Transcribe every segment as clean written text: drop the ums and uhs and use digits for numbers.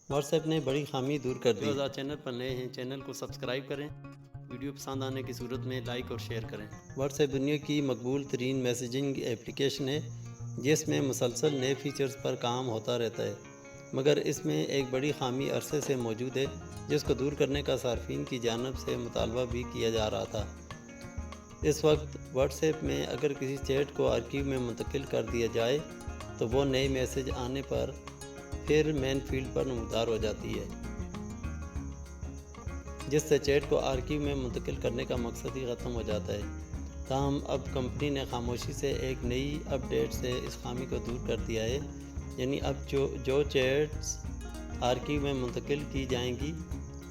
What's app نے بڑی خامی دور کر دی۔ جو چینل پر نئے ہیں چینل کو سبسکرائب کریں، ویڈیو پسند آنے کی صورت میں لائک اور شیئر کریں۔ واٹس ایپ دنیا کی مقبول ترین میسیجنگ ایپلیکیشن ہے جس میں مسلسل نئے فیچرز پر کام ہوتا رہتا ہے، مگر اس میں ایک بڑی خامی عرصے سے موجود ہے جس کو دور کرنے کا صارفین کی جانب سے مطالبہ بھی کیا جا رہا تھا۔ اس وقت واٹس ایپ میں اگر کسی چیٹ کو آرکیو میں منتقل کر دیا جائے تو وہ نئے میسیج آنے پر پھر مین فیلڈ پر نمودار ہو جاتی ہے، جس سے چیٹ کو آرکیو میں منتقل کرنے کا مقصد ہی ختم ہو جاتا ہے۔ تاہم اب کمپنی نے خاموشی سے ایک نئی اپ ڈیٹ سے اس خامی کو دور کر دیا ہے، یعنی اب جو چیٹس آرکیو میں منتقل کی جائیں گی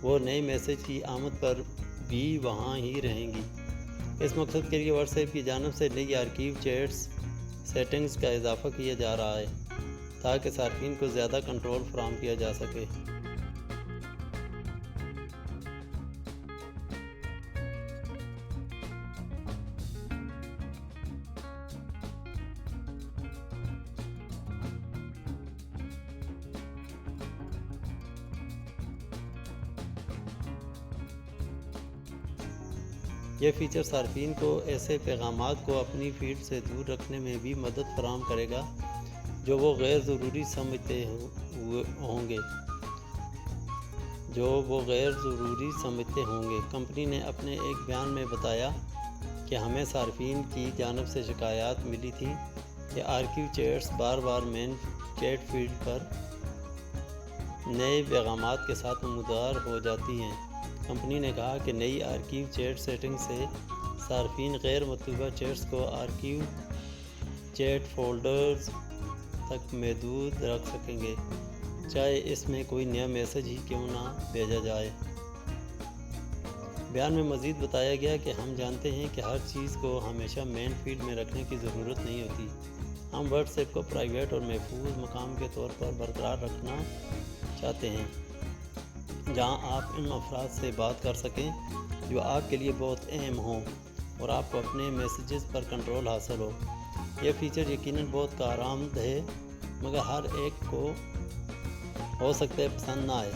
وہ نئے میسیج کی آمد پر بھی وہاں ہی رہیں گی۔ اس مقصد کے لیے واٹس ایپ کی جانب سے نئی آرکیو چیٹس سیٹنگز کا اضافہ کیا جا رہا ہے تاکہ صارفین کو زیادہ کنٹرول فراہم کیا جا سکے۔ یہ فیچر صارفین کو ایسے پیغامات کو اپنی فیڈ سے دور رکھنے میں بھی مدد فراہم کرے گا جو وہ غیر ضروری سمجھتے ہوں گے۔ کمپنی نے اپنے ایک بیان میں بتایا کہ ہمیں صارفین کی جانب سے شکایات ملی تھی کہ آرکیو چیٹس بار بار مین چیٹ فیڈ پر نئے پیغامات کے ساتھ نمودار ہو جاتی ہیں۔ کمپنی نے کہا کہ نئی آرکیو چیٹ سیٹنگ سے صارفین غیر مطلوبہ چیٹس کو آرکیو چیٹ فولڈرز تک محدود رکھ سکیں گے، چاہے اس میں کوئی نیا میسیج ہی کیوں نہ بھیجا جائے۔ بیان میں مزید بتایا گیا کہ ہم جانتے ہیں کہ ہر چیز کو ہمیشہ مین فیڈ میں رکھنے کی ضرورت نہیں ہوتی۔ ہم واٹس ایپ کو پرائیویٹ اور محفوظ مقام کے طور پر برقرار رکھنا چاہتے ہیں، جہاں آپ ان افراد سے بات کر سکیں جو آپ کے لیے بہت اہم ہوں اور آپ کو اپنے میسیجز پر کنٹرول حاصل ہو۔ یہ فیچر یقیناً بہت کارآمد ہے، مگر ہر ایک کو ہو سکتا ہے پسند نہ آئے۔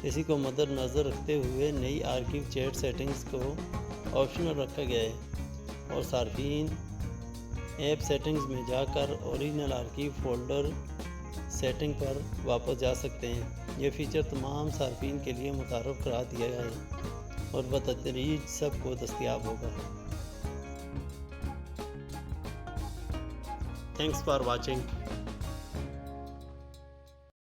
اسی کو مد نظر رکھتے ہوئے نئی آرکیو چیٹ سیٹنگز کو آپشنل رکھا گیا ہے اور صارفین ایپ سیٹنگز میں جا کر اوریجنل آرکیو فولڈر سیٹنگ پر واپس جا سکتے ہیں۔ یہ فیچر تمام صارفین کے لیے متعارف کرا دیا گیا ہے اور بتدریج سب کو دستیاب ہوگا۔ Thanks for watching.